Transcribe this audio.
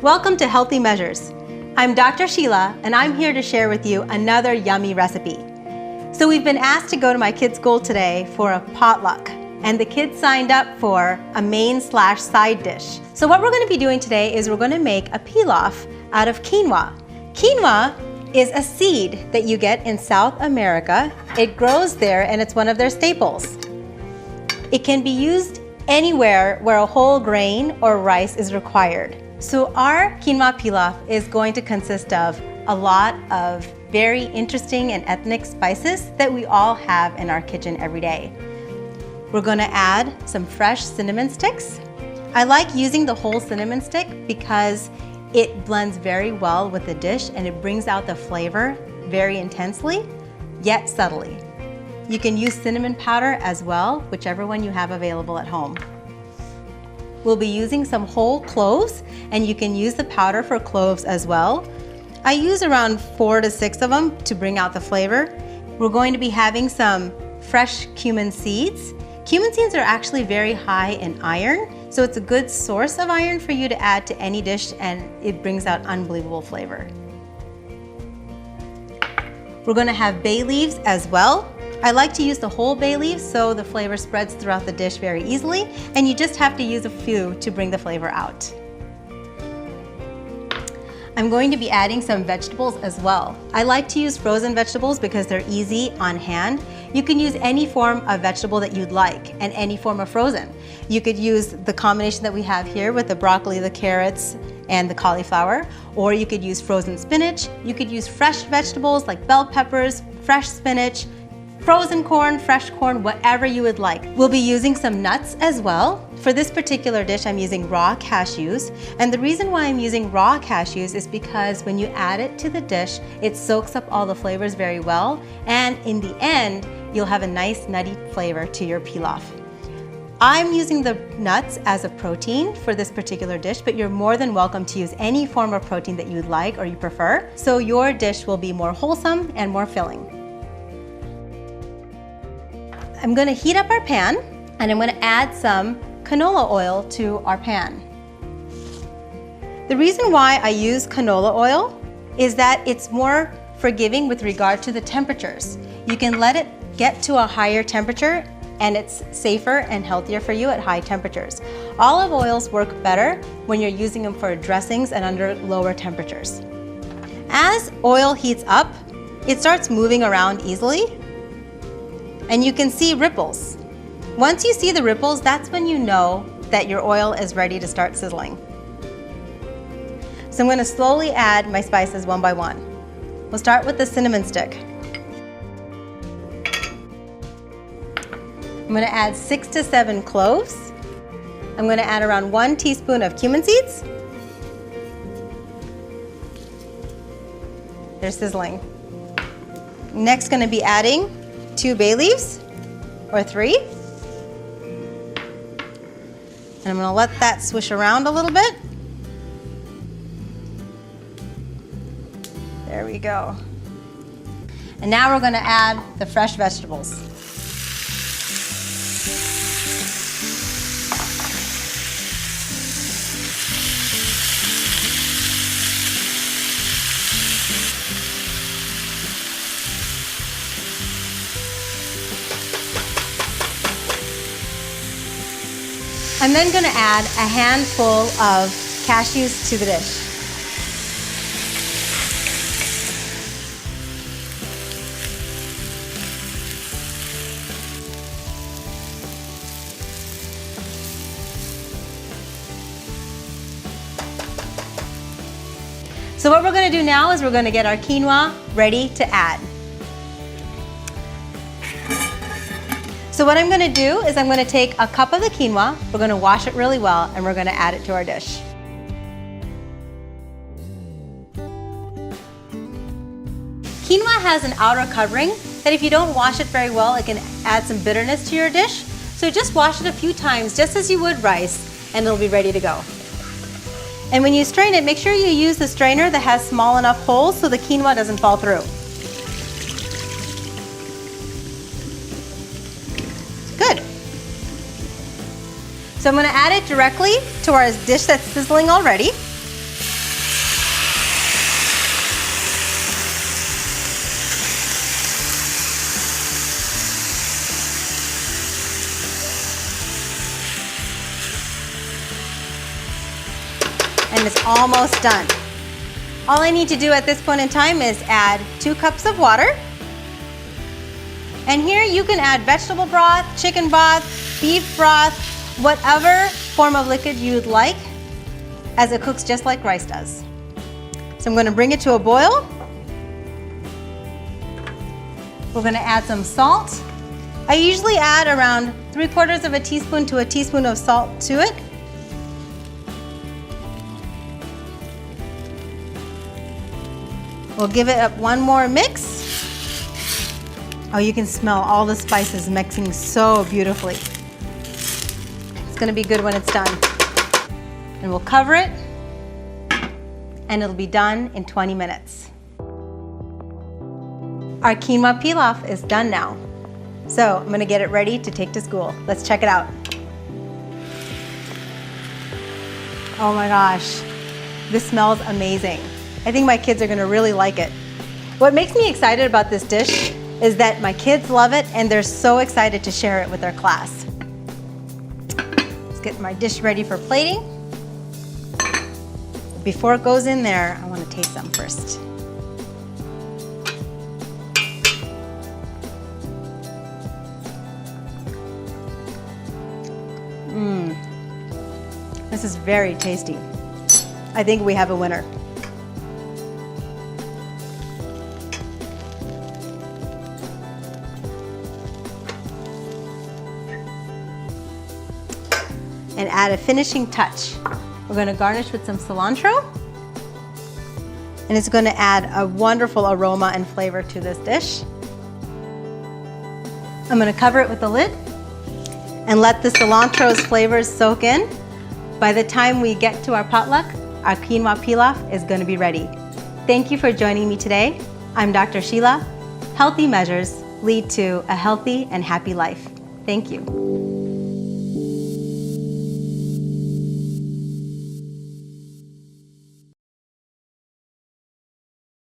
Welcome to Healthy Measures. I'm Dr. Sheila, and I'm here to share with you another yummy recipe. So we've been asked to go to my kids' school today for a potluck, and the kids signed up for a main/side dish. So what we're going to be doing today is we're going to make a pilaf out of quinoa. Quinoa is a seed that you get in South America. It grows there and it's one of their staples. It can be used anywhere where a whole grain or rice is required. So our quinoa pilaf is going to consist of a lot of very interesting and ethnic spices that we all have in our kitchen every day. We're going to add some fresh cinnamon sticks. I like using the whole cinnamon stick because it blends very well with the dish and it brings out the flavor very intensely, yet subtly. You can use cinnamon powder as well, whichever one you have available at home. We'll be using some whole cloves, and you can use the powder for cloves as well. I use around 4 to 6 of them to bring out the flavor. We're going to be having some fresh cumin seeds. Cumin seeds are actually very high in iron, so it's a good source of iron for you to add to any dish, and it brings out unbelievable flavor. We're going to have bay leaves as well. I like to use the whole bay leaves so the flavor spreads throughout the dish very easily, and you just have to use a few to bring the flavor out. I'm going to be adding some vegetables as well. I like to use frozen vegetables because they're easy on hand. You can use any form of vegetable that you'd like and any form of frozen. You could use the combination that we have here with the broccoli, the carrots, and the cauliflower, or you could use frozen spinach. You could use fresh vegetables like bell peppers, fresh spinach, frozen corn, fresh corn, whatever you would like. We'll be using some nuts as well. For this particular dish, I'm using raw cashews. And the reason why I'm using raw cashews is because when you add it to the dish, it soaks up all the flavors very well. And in the end, you'll have a nice nutty flavor to your pilaf. I'm using the nuts as a protein for this particular dish, but you're more than welcome to use any form of protein that you'd like or you prefer. So your dish will be more wholesome and more filling. I'm going to heat up our pan, and I'm going to add some canola oil to our pan. The reason why I use canola oil is that it's more forgiving with regard to the temperatures. You can let it get to a higher temperature and it's safer and healthier for you at high temperatures. Olive oils work better when you're using them for dressings and under lower temperatures. As oil heats up, it starts moving around easily, and you can see ripples. Once you see the ripples, that's when you know that your oil is ready to start sizzling. So I'm going to slowly add my spices one by one. We'll start with the cinnamon stick. I'm going to add 6 to 7 cloves. I'm going to add around 1 teaspoon of cumin seeds. They're sizzling. Next, going to be adding 2 bay leaves, or 3. And I'm going to let that swish around a little bit. There we go. And now we're going to add the fresh vegetables. I'm then going to add a handful of cashews to the dish. So what we're going to do now is we're going to get our quinoa ready to add. So what I'm going to do is I'm going to take a cup of the quinoa, we're going to wash it really well, and we're going to add it to our dish. Quinoa has an outer covering that if you don't wash it very well, it can add some bitterness to your dish. So just wash it a few times, just as you would rice, and it'll be ready to go. And when you strain it, make sure you use the strainer that has small enough holes so the quinoa doesn't fall through. Good. So I'm going to add it directly to our dish that's sizzling already. almost done. All I need to do at this point in time is add 2 cups of water. And here you can add vegetable broth, chicken broth, beef broth, whatever form of liquid you'd like, as it cooks just like rice does. So I'm going to bring it to a boil. We're going to add some salt. I usually add around 3/4 of a teaspoon to a teaspoon of salt to it. We'll give it up one more mix. Oh, you can smell all the spices mixing so beautifully. It's going to be good when it's done. And we'll cover it, and it'll be done in 20 minutes. Our quinoa pilaf is done now. So I'm going to get it ready to take to school. Let's check it out. Oh my gosh, this smells amazing. I think my kids are going to really like it. What makes me excited about this dish is that my kids love it and they're so excited to share it with their class. Let's get my dish ready for plating. Before it goes in there, I want to taste some first. This is very tasty. I think we have a winner. And add a finishing touch. We're going to garnish with some cilantro. And it's going to add a wonderful aroma and flavor to this dish. I'm going to cover it with the lid and let the cilantro's flavors soak in. By the time we get to our potluck, our quinoa pilaf is going to be ready. Thank you for joining me today. I'm Dr. Sheila. Healthy measures lead to a healthy and happy life. Thank you.